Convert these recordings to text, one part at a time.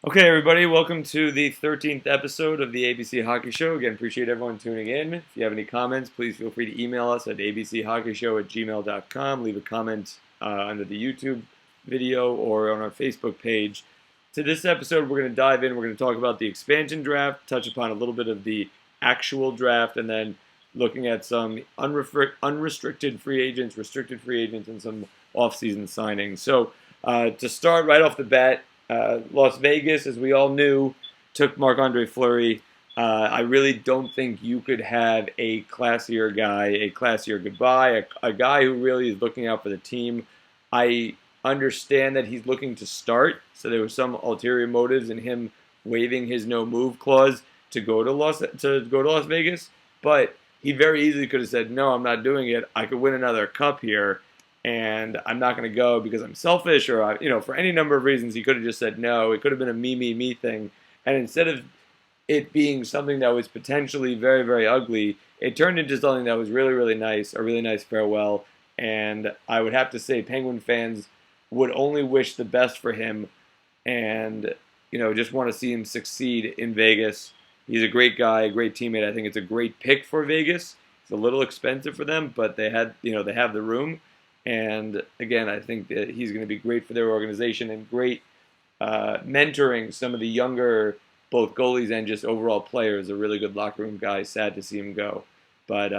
Okay, everybody, welcome to the 13th episode of the ABC Hockey Show. Again, appreciate everyone tuning in. If you have any comments, please feel free to email us at abchockeyshow@gmail.com. Leave a comment under the YouTube video or on our Facebook page. To this episode, we're going to dive in. We're going to talk about the expansion draft, touch upon a little bit of the actual draft, and then looking at some unrestricted free agents, restricted free agents, and some offseason signings. So to start right off the bat, Las Vegas, as we all knew, took Marc-Andre Fleury. I really don't think you could have a classier guy, a classier goodbye, a guy who really is looking out for the team. I understand that he's looking to start, so there were some ulterior motives in him waiving his no move clause to go to Las Vegas, but he very easily could have said, "No, I'm not doing it. I could win another cup here." And I'm not going to go because I'm selfish or, for any number of reasons, he could have just said no. It could have been a me thing. And instead of it being something that was potentially very, very ugly, it turned into something that was really, really nice, a really nice farewell. And I would have to say Penguin fans would only wish the best for him and, just want to see him succeed in Vegas. He's a great guy, a great teammate. I think it's a great pick for Vegas. It's a little expensive for them, but they have the room. And again, I think that he's going to be great for their organization and great mentoring some of the younger, both goalies and just overall players. A really good locker room guy. Sad to see him go. But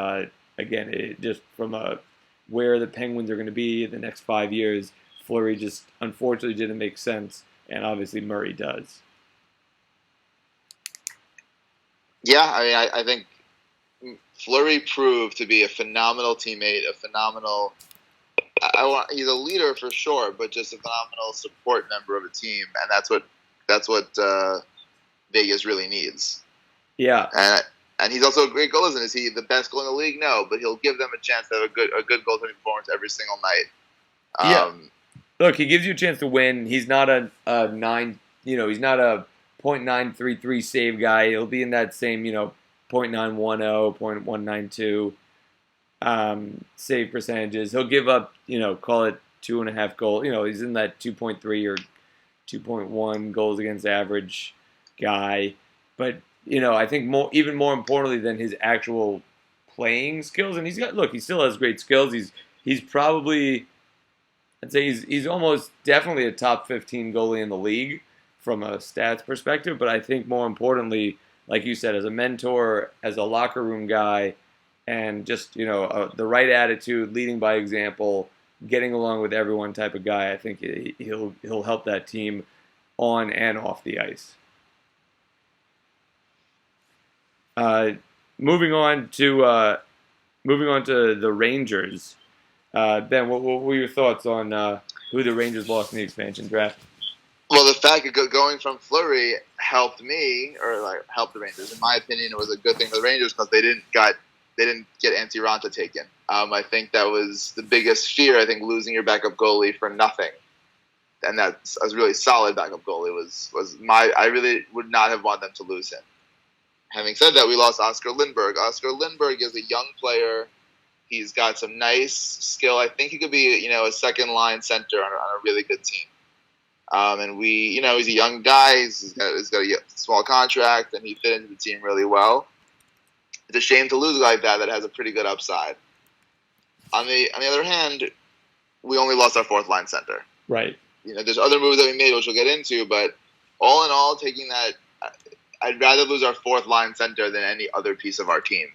again, just from where the Penguins are going to be in the next 5 years, Fleury just unfortunately didn't make sense. And obviously Murray does. Yeah, I think Fleury proved to be a phenomenal teammate, a phenomenal he's a leader for sure, but just a phenomenal support member of a team, and that's what Vegas really needs. Yeah, and he's also a great goalie. Is he the best goalie in the league? No, but he'll give them a chance to have a good goaltending performance every single night. Yeah. Look, he gives you a chance to win. He's not a nine. He's not a .933 save guy. He'll be in that same .910, .192. Save percentages. He'll give up, call it 2.5 goals. He's in that 2.3 or 2.1 goals against average guy. But, I think even more importantly than his actual playing skills, and he still has great skills. He's probably, I'd say he's almost definitely a top 15 goalie in the league from a stats perspective. But I think more importantly, like you said, as a mentor, as a locker room guy, and just the right attitude, leading by example, getting along with everyone type of guy. I think he'll help that team on and off the ice. Moving on to the Rangers. Ben, what were your thoughts on who the Rangers lost in the expansion draft? Well, the fact of going from Fleury helped me, or helped the Rangers. In my opinion, it was a good thing for the Rangers because they didn't get Antti Raanta taken. I think that was the biggest fear. I think losing your backup goalie for nothing, and that's a really solid backup goalie I really would not have wanted them to lose him. Having said that, we lost Oscar Lindberg. Oscar Lindberg is a young player. He's got some nice skill. I think he could be a second line center on a really good team. And he's a young guy. He's got a small contract, and he fit into the team really well. It's a shame to lose a guy like that has a pretty good upside. On the other hand, we only lost our fourth line center. Right. There's other moves that we made, which we'll get into, but all in all, taking that, I'd rather lose our fourth line center than any other piece of our team.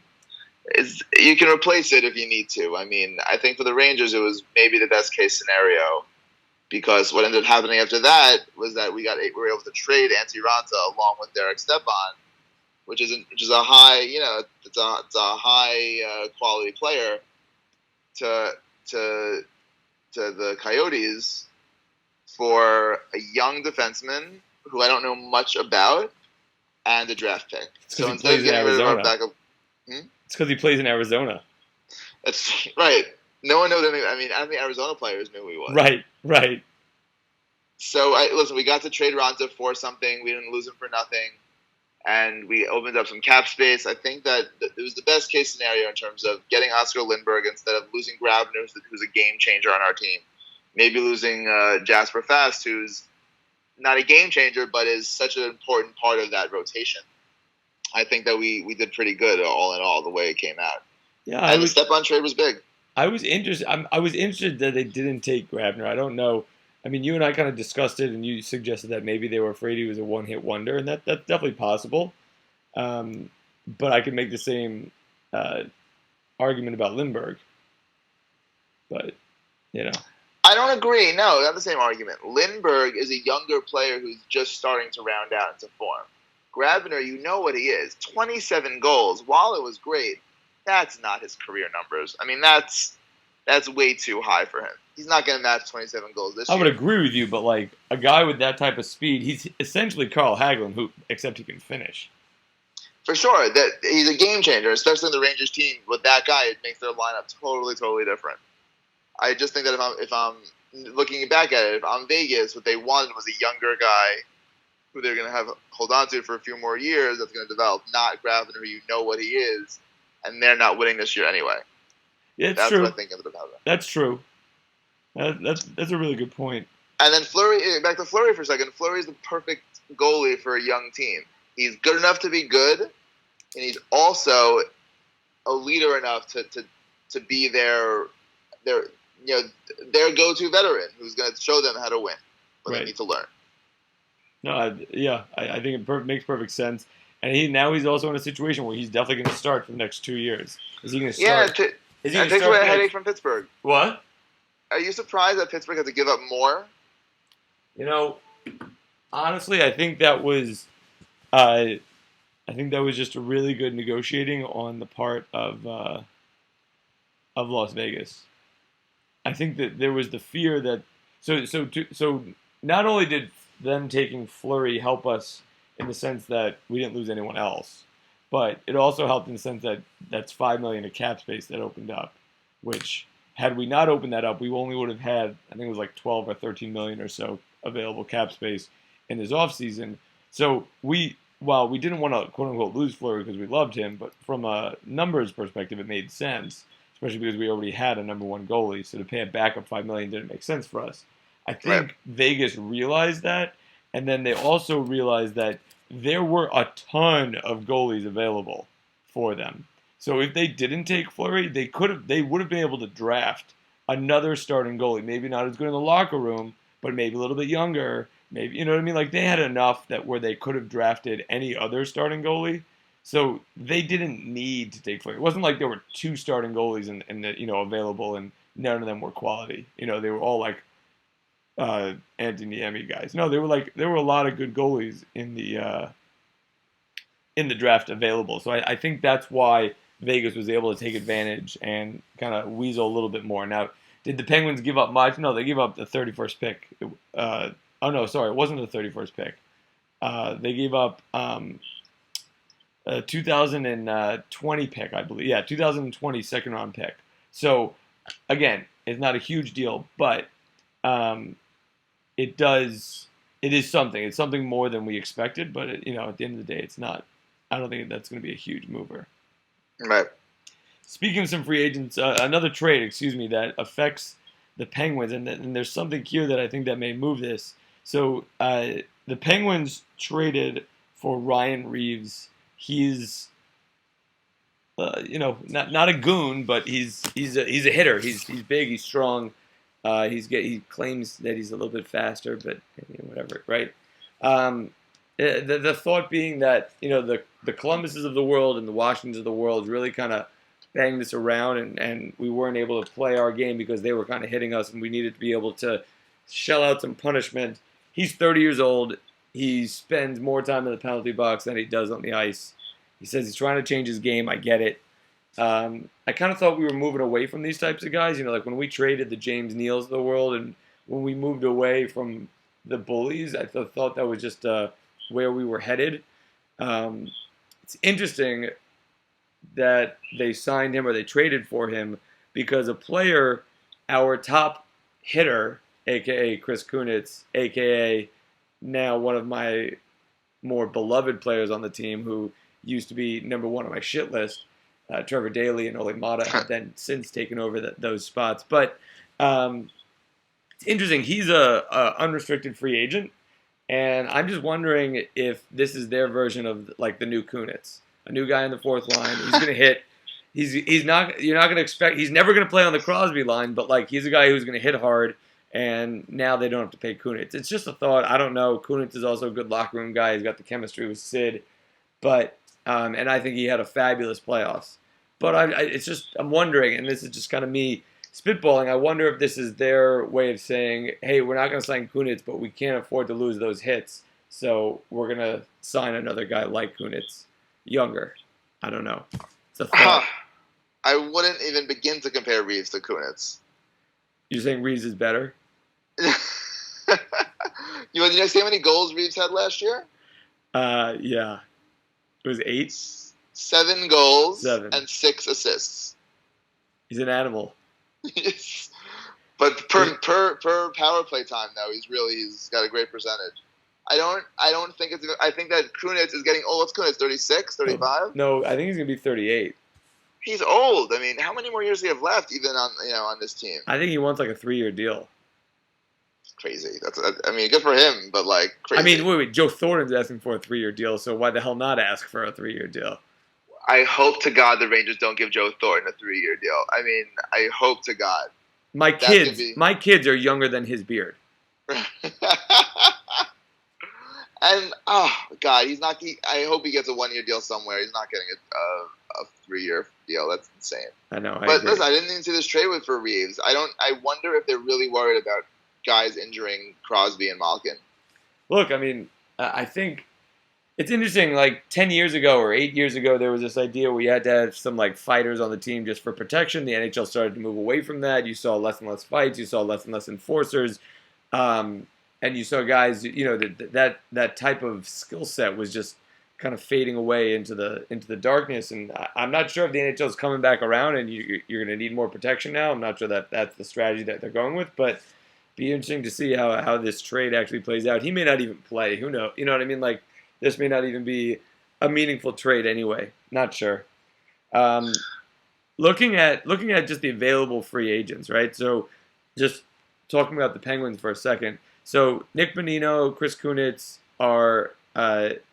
You can replace it if you need to. I think for the Rangers, it was maybe the best case scenario, because what ended up happening after that was that we were able to trade Antti Raanta along with Derek Stepan, which is a high, it's a high quality player to the Coyotes for a young defenseman who I don't know much about and a draft pick. So instead of getting rid of our backup, it's because he plays in Arizona. That's right. No one knows anything. I don't think Arizona players knew who he was. Right. So we got to trade Raanta for something. We didn't lose him for nothing. And we opened up some cap space. I think that it was the best case scenario in terms of getting Oscar Lindberg instead of losing Grabner, who's a game changer on our team. Maybe losing Jasper Fast, who's not a game changer, but is such an important part of that rotation. I think that we did pretty good all in all the way it came out. Yeah, and the Stepan trade was big. I was interested. I was interested that they didn't take Grabner. I don't know. I mean, you and I kind of discussed it, and you suggested that maybe they were afraid he was a one-hit wonder, and that's definitely possible. But I could make the same argument about Lindbergh. But I don't agree. No, not the same argument. Lindbergh is a younger player who's just starting to round out into form. Grabner, you know what he is. 27 goals. While it was great, that's not his career numbers. I mean, that's way too high for him. He's not going to match 27 goals this year. I would agree with you, but like a guy with that type of speed, he's essentially Carl Hagelin, except he can finish. For sure, that he's a game changer, especially in the Rangers team. With that guy, it makes their lineup totally different. I just think that if I'm looking back at it, if I'm Vegas, what they wanted was a younger guy who they're going to have hold on to for a few more years that's going to develop, not Grabner, who you know what he is, and they're not winning this year anyway. Yeah, that's true. What I think ended up happening. That's true. That's a really good point. And then Fleury, back to Fleury for a second. Fleury is the perfect goalie for a young team. He's good enough to be good, and he's also a leader enough to be their go-to veteran who's going to show them how to win, but they need to learn. No, I think it makes perfect sense. And he's also in a situation where he's definitely going to start for the next 2 years. Is he going to start? Yeah, it takes away a headache from Pittsburgh. What? Are you surprised that Pittsburgh had to give up more? Honestly, I think that was just a really good negotiating on the part of Las Vegas. I think that there was the fear that so not only did them taking Fleury help us in the sense that we didn't lose anyone else, but it also helped in the sense that that's $5 million of cap space that opened up, which had we not opened that up, we only would have had, I think it was like 12 or 13 million or so available cap space in this offseason. So while we didn't want to quote unquote lose Fleury because we loved him, but from a numbers perspective, it made sense, especially because we already had a number one goalie. So to pay a backup $5 million didn't make sense for us. I think Vegas realized that, and then they also realized that there were a ton of goalies available for them. So if they didn't take Fleury, they would have been able to draft another starting goalie. Maybe not as good in the locker room, but maybe a little bit younger. Maybe, you know what I mean? Like they had enough that where they could have drafted any other starting goalie. So they didn't need to take Fleury. It wasn't like there were two starting goalies and available and none of them were quality. They were all like Anthony Niemi guys. No, there were a lot of good goalies in the draft available. So I think that's why Vegas was able to take advantage and kind of weasel a little bit more. Now, did the Penguins give up much? No, they gave up the 31st pick. It wasn't the 31st pick. They gave up a 2020 pick, I believe. Yeah, 2020 second round pick. So, again, it's not a huge deal, but it is something. It's something more than we expected, but at the end of the day, it's not. I don't think that's going to be a huge mover. Right. Speaking of some free agents, another trade, that affects the Penguins, and there's something here that I think that may move this. So the Penguins traded for Ryan Reeves. He's, not a goon, but he's a hitter. He's big. He's strong. He claims that he's a little bit faster, but whatever, right? The thought being that the Columbuses of the world and the Washingtons of the world really kind of banged this around, and we weren't able to play our game because they were kind of hitting us, and we needed to be able to shell out some punishment. He's 30 years old. He spends more time in the penalty box than he does on the ice. He says he's trying to change his game. I get it. I kind of thought we were moving away from these types of guys. Like when we traded the James Neals of the world, and when we moved away from the bullies, I thought that was just where we were headed. It's interesting that they signed him or they traded for him because a player, our top hitter, a.k.a. Chris Kunitz, a.k.a. now one of my more beloved players on the team who used to be number one on my shit list, Trevor Daley and Ole Mata have then since taken over those spots. But it's interesting. He's a unrestricted free agent. And I'm just wondering if this is their version of like the new Kunitz, a new guy in the fourth line. He's gonna hit. He's not. You're not gonna expect. He's never gonna play on the Crosby line, but like he's a guy who's gonna hit hard. And now they don't have to pay Kunitz. It's just a thought. I don't know. Kunitz is also a good locker room guy. He's got the chemistry with Sid, but and I think he had a fabulous playoffs. But it's just I'm wondering, and this is just kind of me spitballing. I wonder if this is their way of saying, "Hey, we're not going to sign Kunitz, but we can't afford to lose those hits, so we're going to sign another guy like Kunitz, younger." I don't know. It's a thought. I wouldn't even begin to compare Reeves to Kunitz. You're saying Reeves is better? You see how many goals Reeves had last year? Yeah. It was 8? 7 goals 7. And 6 assists. He's an animal. But per power play time though, he's got a great percentage. I don't think it's. I think that Kunitz is getting old. What's Kunitz? 36, 35? No, I think he's gonna be 38. He's old. I mean, how many more years do you have left, even on this team? I think he wants like a 3-year deal. Crazy. Good for him, but like crazy. I mean, wait. Joe Thornton's asking for a 3-year deal, so why the hell not ask for a 3-year deal? I hope to God the Rangers don't give Joe Thornton a 3-year deal. I mean, I hope to God. My kids are younger than his beard. And oh God, I hope he gets a 1-year deal somewhere. He's not getting a 3-year deal. That's insane. I know. But listen, I didn't even see this trade for Reeves. I wonder if they're really worried about guys injuring Crosby and Malkin. Look, I mean, I think it's interesting. Like 10 years ago or 8 years ago, there was this idea where you had to have some like fighters on the team just for protection. The NHL started to move away from that. You saw less and less fights. You saw less and less enforcers. And you saw guys, that type of skill set was just kind of fading away into the darkness. And I'm not sure if the NHL is coming back around and you're going to need more protection now. I'm not sure that that's the strategy that they're going with, but be interesting to see how this trade actually plays out. He may not even play. Who knows? You know what I mean? Like this may not even be a meaningful trade anyway. Not sure. Looking at just the available free agents, right? So just talking about the Penguins for a second. So Nick Bonino, Chris Kunitz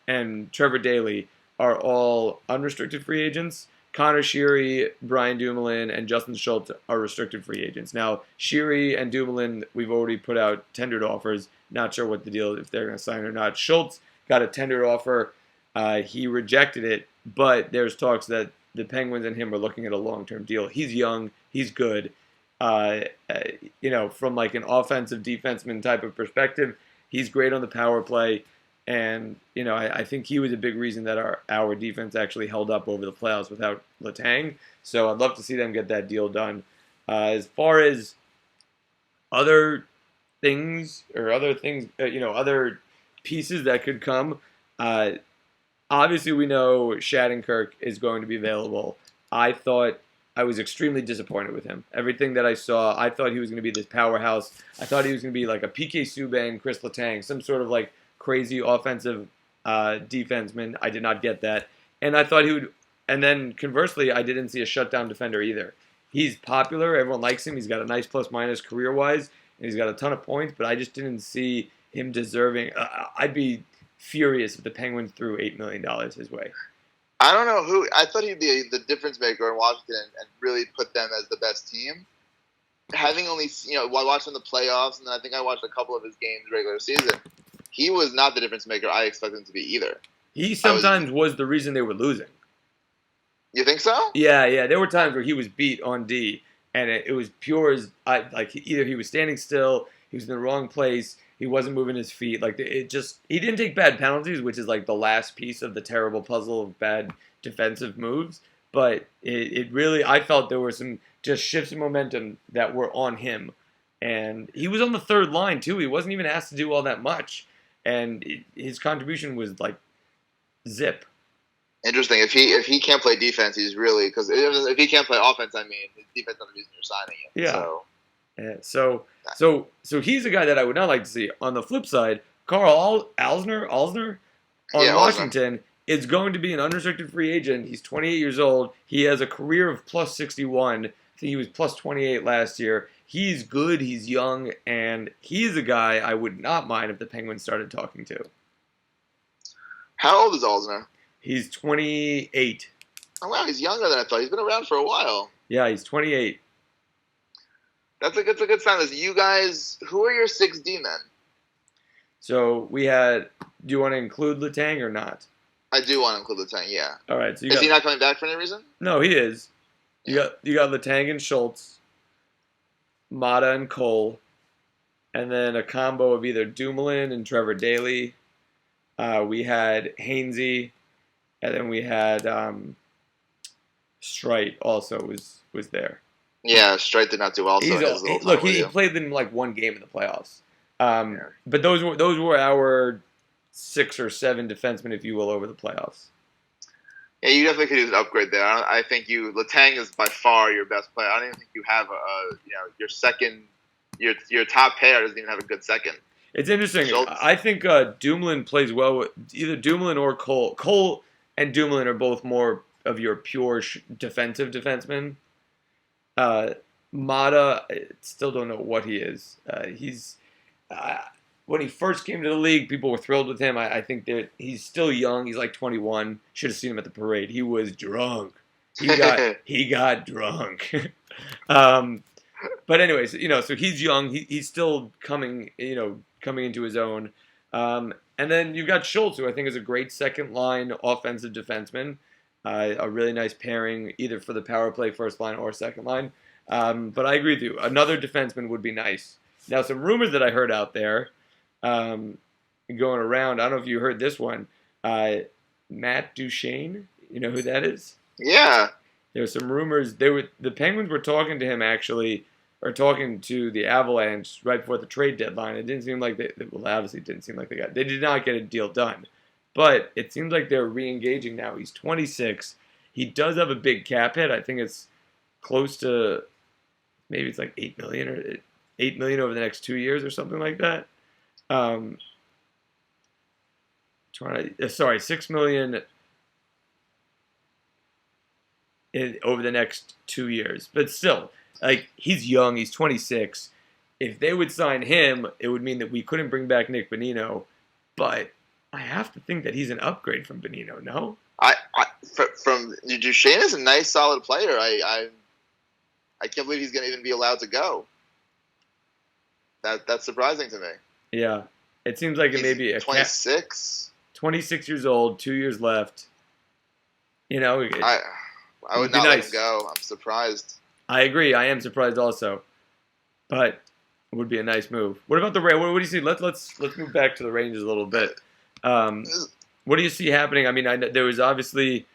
and Trevor Daley are all unrestricted free agents. Connor Sheary, Brian Dumoulin, and Justin Schultz are restricted free agents. Now, Sheary and Dumoulin, we've already put out tendered offers. Not sure what the deal, if they're going to sign or not. Schultz got a tendered offer. He rejected it, but there's talks that the Penguins and him are looking at a long-term deal. He's young. He's good. From like an offensive defenseman type of perspective, he's great on the power play. And, I think he was a big reason that our defense actually held up over the playoffs without Letang. So I'd love to see them get that deal done. As far as other things, other pieces that could come, obviously we know Shattenkirk is going to be available. I was extremely disappointed with him. Everything that I saw, I thought he was going to be this powerhouse. I thought he was going to be like a PK Subban, Chris Letang, some sort of like crazy offensive defenseman. I did not get that. And I thought he would, and then conversely, I didn't see a shutdown defender either. He's popular. Everyone likes him. He's got a nice plus-minus career-wise, and he's got a ton of points, but I just didn't see him deserving. I'd be furious if the Penguins threw $8 million his way. I don't know who. I thought he'd be the difference maker in Washington and really put them as the best team. Having only, while watching the playoffs, and then I think I watched a couple of his games regular season, he was not the difference maker I expected him to be either. He sometimes was the reason they were losing. You think so? Yeah. There were times where he was beat on D, and it was pure as either he was standing still, he was in the wrong place, he wasn't moving his feet. Like he didn't take bad penalties, which is like the last piece of the terrible puzzle of bad defensive moves. But it really, I felt there were some just shifts in momentum that were on him, and he was on the third line too. He wasn't even asked to do all that much, and his contribution was like zip. Interesting. If he can't play defense, he's really, because if he can't play offense, his defense is the reason you're signing him. Yeah. So he's a guy that I would not like to see. On the flip side, Carl Alzner on Washington is going to be an unrestricted free agent. He's 28 years old. He has a career of plus 61. I think he was plus 28 last year. he's good, he's young, and he's a guy I would not mind if the Penguins started talking to. How old is Alzner? He's 28. Oh wow, he's younger than I thought. He's been around for a while. Yeah, he's 28. That's a good sign. Listen, you guys, who are your 6D men? So we had. Do you want to include Letang or not? I do want to include Letang. Yeah. All right. So is he not coming back for any reason? No, he is. You got Letang and Schultz, Mata and Cole, and then a combo of either Dumoulin and Trevor Daley. We had Hainsey, and then we had Streit also was there. Yeah, Streit did not do well. He played in like one game in the playoffs. But those were our 6 or 7 defensemen, if you will, over the playoffs. Yeah, you definitely could use an upgrade there. I think Letang is by far your best player. I don't even think you have your second, your top pair doesn't even have a good second. It's interesting. Schultz. I think Dumoulin plays well with either Dumoulin or Cole. Cole and Dumoulin are both more of your pure defensive defensemen. Mata, I still don't know what he is. He's when he first came to the league, people were thrilled with him. I think that he's still young. He's like 21. Should have seen him at the parade. He was drunk. He got drunk. But anyways, so he's young. He's still coming into his own. And then you've got Schultz, who I think is a great second line offensive defenseman. A really nice pairing, either for the power play first line or second line. But I agree with you. Another defenseman would be nice. Now, some rumors that I heard out there going around. I don't know if you heard this one. Matt Duchene. You know who that is? Yeah. There were some rumors. The Penguins were talking to him actually, or talking to the Avalanche right before the trade deadline. It didn't seem like obviously it didn't seem like they did not get a deal done. But it seems like they're re-engaging now. He's 26. He does have a big cap hit. I think it's close to, maybe it's like $8 million over the next 2 years or something like that. $6 million over the next 2 years. But still, like, he's young. He's 26. If they would sign him, it would mean that we couldn't bring back Nick Bonino. But I have to think that he's an upgrade from Bonino. No, from Duchene is a nice, solid player. I can't believe he's going to even be allowed to go. That's surprising to me. Yeah, it seems like it may be 26. 26 years old, 2 years left. I would not let him go. I'm surprised. I agree. I am surprised also, but it would be a nice move. What about the Rangers? What do you see? Let's move back to the Rangers a little bit. What do you see happening? I mean, there was obviously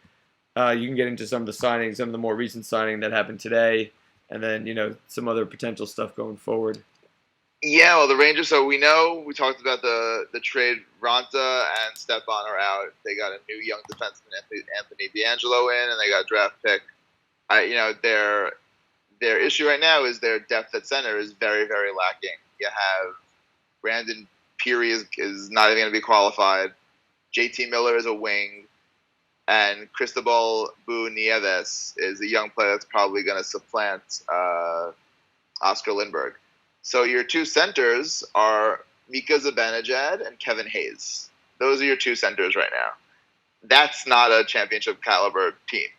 you can get into some of the signings, some of the more recent signing that happened today, and then some other potential stuff going forward. Yeah, well, the Rangers. So we talked about the trade. Ronta and Stepan are out. They got a new young defenseman, Anthony D'Angelo, in, and they got a draft pick. Their issue right now is their depth at center is very, very lacking. You have Brandon Peary is not even going to be qualified. JT Miller is a wing, and Cristobal Bu Nieves is a young player that's probably going to supplant Oscar Lindbergh. So your two centers are Mika Zibanejad and Kevin Hayes. Those are your two centers right now. That's not a championship caliber team.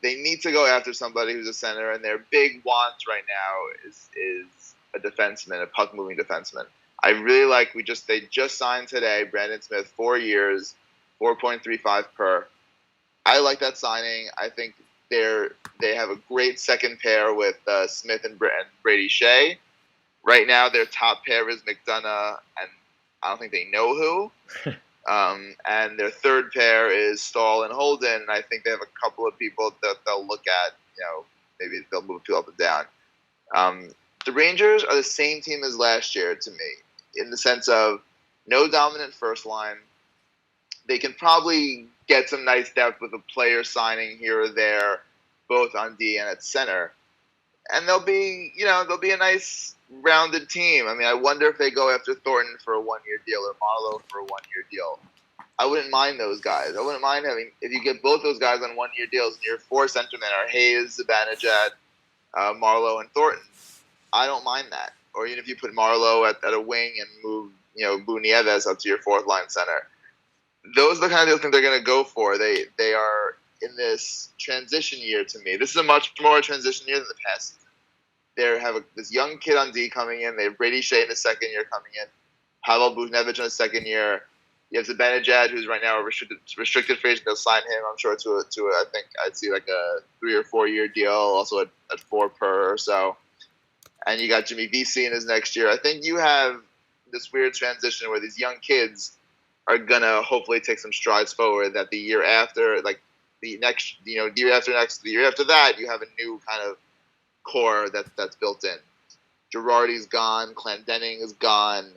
They need to go after somebody who's a center, and their big want right now is a defenseman, a puck-moving defenseman. I really like. They just signed today Brandon Smith, 4 years, 4.35 per. I like that signing. I think they have a great second pair with Smith and Brady Shea. Right now, their top pair is McDonough, and I don't think they know who. And their third pair is Stahl and Holden. And I think they have a couple of people that they'll look at. Maybe they'll move people up and down. The Rangers are the same team as last year to me, in the sense of no dominant first line. They can probably get some nice depth with a player signing here or there, both on D and at center. And they'll be a nice rounded team. I mean, I wonder if they go after Thornton for a 1-year deal or Marlowe for a 1-year deal. I wouldn't mind those guys. I wouldn't mind if you get both those guys on 1-year deals, and your 4 centermen are Hayes, Zibanejad, Marlowe and Thornton, I don't mind that. Or even if you put Marlowe at a wing and move, Bu Nieves up to your fourth line center. Those are the kind of things they're going to go for. They are in this transition year to me. This is a much more transition year than the past season. They have this young kid on D coming in. They have Brady Shea in his second year coming in. Pavel Buchnevich in his second year. You have Zibanejad, who's right now a restricted free agent. They'll sign him, I'm sure, to I think I'd see like a 3 or 4 year deal, also at 4 per or so. And you got Jimmy Vesey in his next year. I think you have this weird transition where these young kids are gonna hopefully take some strides forward. That the year after, like the next, year after next, the year after that, you have a new kind of core that's built in. Girardi's gone. Clendening is gone.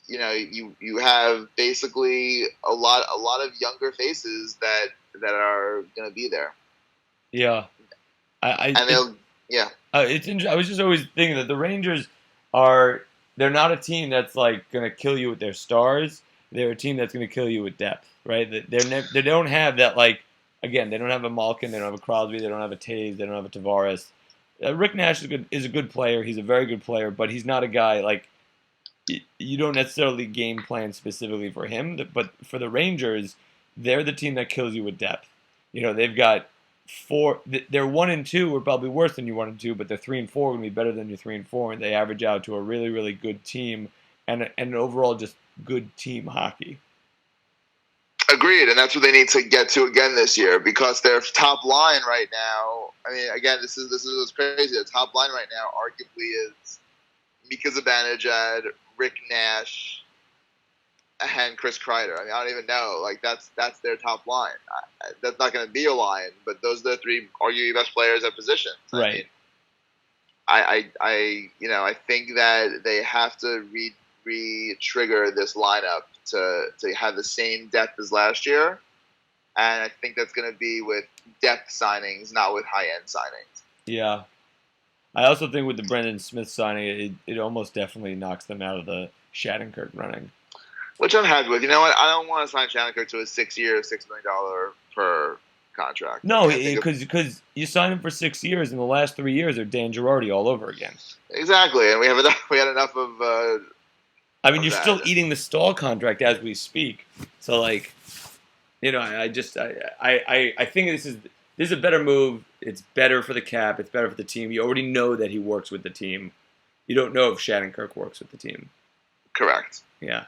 You have basically a lot of younger faces that are going to be there. Yeah, It's interesting. I was just always thinking that the Rangers they're not a team that's like going to kill you with their stars. They're a team that's going to kill you with depth, right? They don't have that, like, again, they don't have a Malkin, they don't have a Crosby, they don't have a Taves, they don't have a Tavares. Rick Nash is a good player. He's a very good player, but he's not a guy like you don't necessarily game plan specifically for him. But for the Rangers, they're the team that kills you with depth. They've got 4. They're 1 and 2 are probably worse than you 1 and 2, but they're 3 and 4 are going to be better than your 3 and 4, and they average out to a really, really good team and an overall just good team hockey. Agreed, and that's what they need to get to again this year, because their top line right now. I mean, again, this is what's crazy. The top line right now, arguably, is Mika Zibanejad, Rick Nash, and Chris Kreider. I mean, I don't even know. Like that's their top line. That's not going to be a line, but those are the 3 arguably best players at positions. Right. I think that they have to re-trigger this lineup to have the same depth as last year, and I think that's going to be with depth signings, not with high-end signings. Yeah. I also think with the Brendan Smith signing, it almost definitely knocks them out of the Shattenkirk running. Which I'm happy with. You know what? I don't want to sign Shattenkirk to a 6-year, $6 million per contract. No, because you sign him for 6 years, and the last 3 years are Dan Girardi all over again. Exactly, and we had enough of. I mean, you're still eating the Stahl contract as we speak. So, like, I think this is a better move. It's better for the cap. It's better for the team. You already know that he works with the team. You don't know if Shattenkirk works with the team. Correct. Yeah.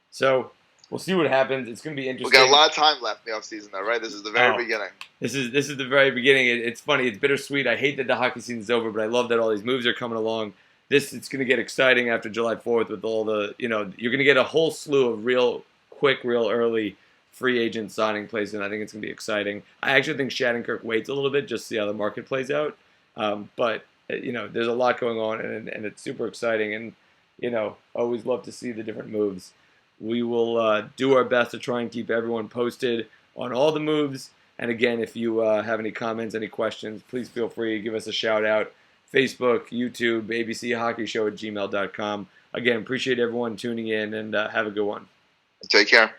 So we'll see what happens. It's going to be interesting. We got a lot of time left in the offseason, though, right? This is the very beginning. This is the very beginning. It's funny. It's bittersweet. I hate that the hockey season's over, but I love that all these moves are coming along. It's going to get exciting after July 4th with all the, you're going to get a whole slew of real quick, real early free agent signing plays, and I think it's going to be exciting. I actually think Shattenkirk waits a little bit just to see how the market plays out. But there's a lot going on, and it's super exciting, and, always love to see the different moves. We will do our best to try and keep everyone posted on all the moves. And again, if you have any comments, any questions, please feel free to give us a shout out. Facebook, YouTube, abchockeyshow@gmail.com. Again, appreciate everyone tuning in, and have a good one. Take care.